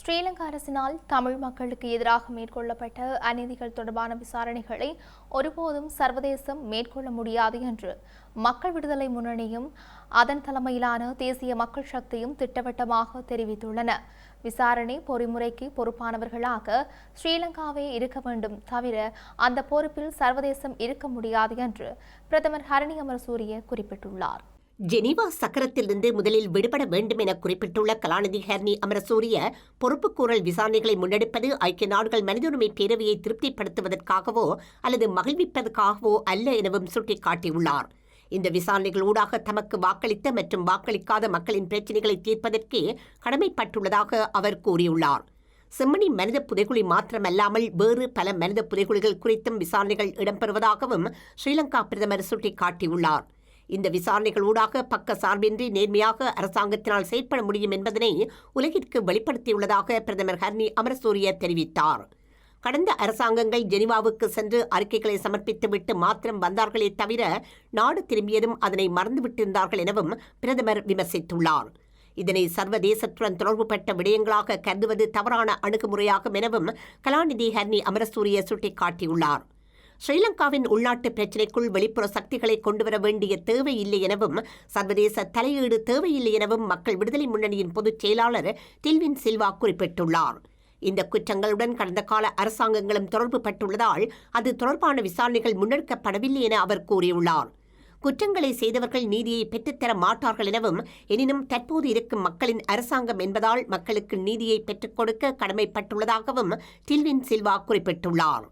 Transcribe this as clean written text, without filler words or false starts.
ஸ்ரீலங்கா அரசினால் தமிழ் மக்களுக்கு எதிராக மேற்கொள்ளப்பட்ட அநீதிகள் தொடர்பான விசாரணைகளை ஒருபோதும் சர்வதேசம் மேற்கொள்ள முடியாது என்று மக்கள் விடுதலை முன்னணியும் அதன் தலைமையிலான தேசிய மக்கள் சக்தியும் திட்டவட்டமாக தெரிவித்துள்ளன. விசாரணை பொறிமுறைக்கு பொறுப்பானவர்களாக ஸ்ரீலங்காவே இருக்க வேண்டும் தவிர அந்த பொறுப்பில் சர்வதேசம் இருக்க முடியாது என்று பிரதமர் ஹரணி அமரசூரிய குறிப்பிட்டுள்ளார். ஜெனீவா சக்கரத்திலிருந்து முதலில் விடுபட வேண்டும் என குறிப்பிட்டுள்ள கலாநிதி ஹரணி அமரசூரிய, பொறுப்புக்கூறல் விசாரணைகளை முன்னெடுப்பது ஐக்கிய நாடுகள் மனித உரிமை பேரவையை திருப்திப்படுத்துவதற்காகவோ அல்லது மகிழ்விப்பதற்காகவோ அல்ல எனவும் சுட்டிக்காட்டியுள்ளார். இந்த விசாரணைகள் ஊடாக தமக்கு வாக்களித்த மற்றும் வாக்களிக்காத மக்களின் பிரச்சினைகளை தீர்ப்பதற்கே கடமைப்பட்டுள்ளதாக அவர் கூறியுள்ளார். செம்மணி மனித புதைகுழி மாத்திரமல்லாமல் வேறு பல மனித புதைகுழிகள் குறித்தும் விசாரணைகள் இடம்பெறுவதாகவும் ஸ்ரீலங்கா பிரதமர் சுட்டிக்காட்டியுள்ளார். இந்த விசாரணைகள் ஊடாக பக்க சார்பின்றி நேர்மையாக அரசாங்கத்தினால் செயற்பட முடியும் என்பதனை உலகிற்கு வெளிப்படுத்தியுள்ளதாக பிரதமர் ஹரணி அமரசூரிய தெரிவித்தார். கடந்த அரசாங்கங்கள் ஜெனீவாவுக்கு சென்று அறிக்கைகளை சமர்ப்பித்துவிட்டு மாத்திரம் வந்தார்களே தவிர நாடு திரும்பியதும் அதனை மறந்துவிட்டிருந்தார்கள் எனவும் பிரதமர் விமர்சித்துள்ளார். இதனை சர்வதேசத்துடன் தொடர்புபட்ட விடயங்களாக கருதுவது தவறான அணுகுமுறையாகும் எனவும் கலாநிதி ஹரணி அமரசூரிய சுட்டிக்காட்டியுள்ளார். ஸ்ரீலங்காவின் உள்நாட்டு பிரச்சினைக்குள் வெளிப்புற சக்திகளை கொண்டுவர வேண்டிய தேவையில்லை எனவும் சர்வதேச தலையீடு தேவையில்லை எனவும் மக்கள் விடுதலை முன்னணியின் பொதுச் செயலாளர் டில்வின் சில்வா குறிப்பிட்டுள்ளார். இந்த குற்றங்களுடன் கடந்த கால அரசாங்கங்களும் தொடர்பு பட்டுள்ளதால் அது தொடர்பான விசாரணைகள் முன்னெடுக்கப்படவில்லை என அவர் கூறியுள்ளார். குற்றங்களை செய்தவர்கள் நீதியை பெற்றுத்தர மாட்டார்கள் எனவும், எனினும் தற்போது இருக்கும் மக்களின் அரசாங்கம் என்பதால் மக்களுக்கு நீதியை பெற்றுக் கொடுக்க கடமைப்பட்டுள்ளதாகவும் டில்வின் சில்வா குறிப்பிட்டுள்ளார்.